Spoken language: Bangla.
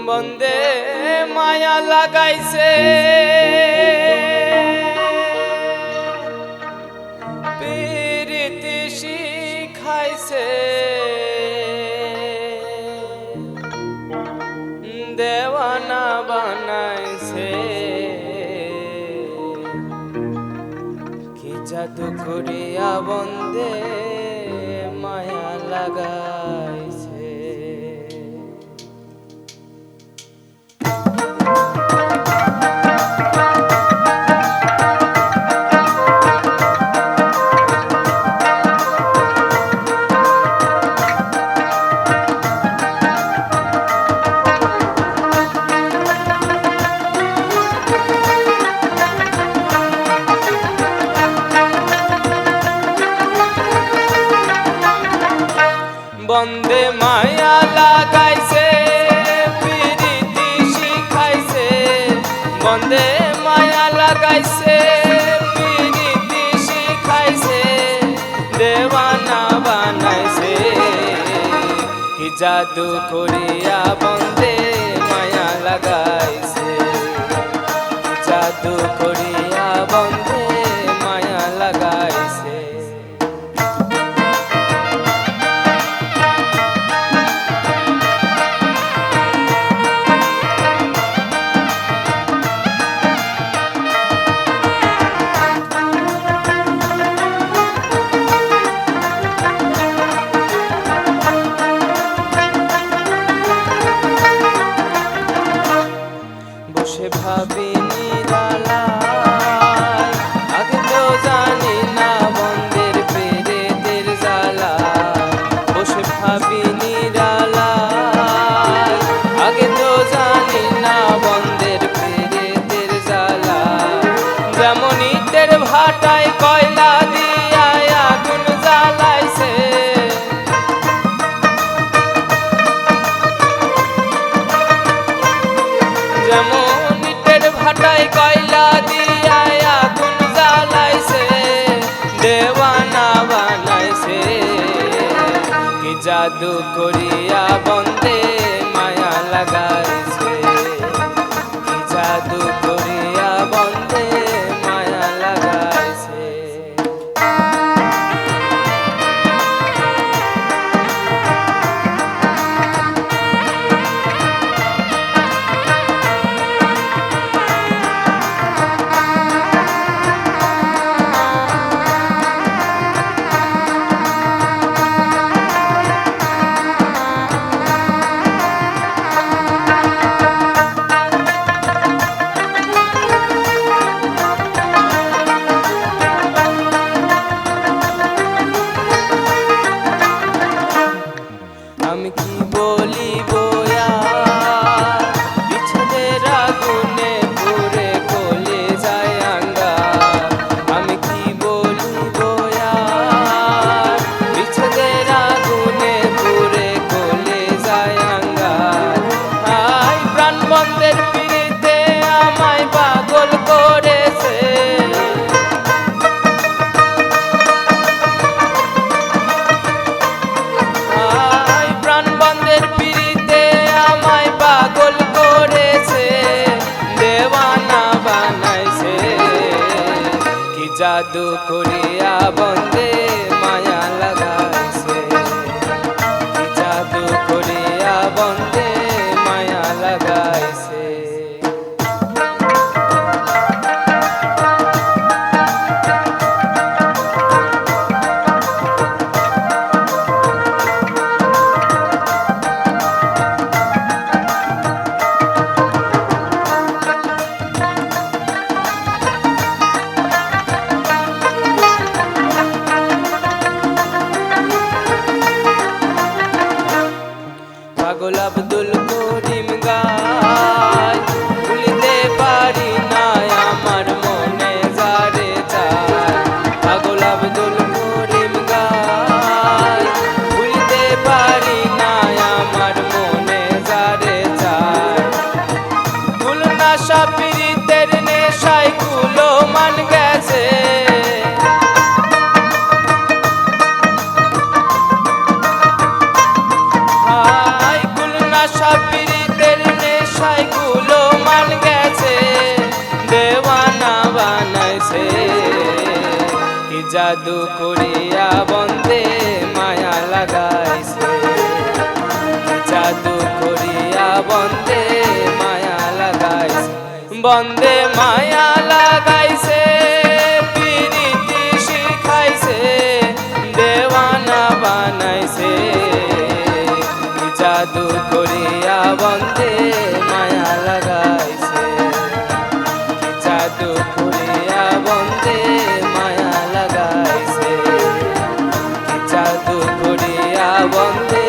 বন্দে মায়া লাগাইছে প্রীতি শিখাইছে দেওয়ানা বানাইছে কি জাদু করিয়া বন্দে মায়া লাগাইছে। বন্দে মায়া লাগাইছে প্রীতি শিখাইছে বন্দে মায়া লাগাইছে প্রীতি শিখাইছে দেওয়ানা বানাইছে কি জাদু করিয়া বন্দে মায়া লাগাইছে কি জাদু করিয়া বন্দে মায়া লাগাইছে। বসে ভাবি নিরালায় আগে তো জানি না বন্দের প্রেতের জ্বালা বসে ভাবি নিরালায় আগে তো জানি না বন্দের প্রেতের জ্বালা যেমন ইটের ভাটায় কয়লা দিয়া আগুন জ্বালাইছে যেমন ইটের ভাটায় কয়লা দিয়া আগুন জ্বালাইছে দেওয়ানা বানাইছে কি জাদু করিয়া বন্দে মায়া লাগাইছে কি জাদু করিয়া বন্দে মায়া লাগাইছে। আমি কি বলিব আর বিচ্ছেদের আগুনে পুড়ে গলে যায় আঙ্গার আমি কি বলিব আর বিচ্ছেদের আগুনে পুড়ে গলে যায় আঙ্গার আই প্রাণ বন্দের পিড়িতে আমায় পাগল করেছে জাদু করিয়া বন্দে মায়া লাগাইছে কি জাদু করিয়া বন্দে মায়া লাগাইছে। পাগল আব্দুল করিম গায় ভুলিতে পারি না আমার মনে যারে চায় পাগল আব্দুল করিম গায় ভুলিতে পারি না আমার মনে যারে চায় কুল নাশা পীড়িতের নেশায় কুলো মান গেছে I জাদু করিয়া বন্দে মায়া লাগাইছে, কি জাদু করিয়া বন্দে মায়া লাগাইছে, বন্দে মায়া লাগাইছে, পিরিতি শিখাইছে, দেওয়ানা বানাইছে, কি জাদু করিয়া বন্দে মায়া লাগাইছে, কি জাদু করিয়া বন্দে মায়া লাগাইছে, কি জাদু করিয়া বন্দে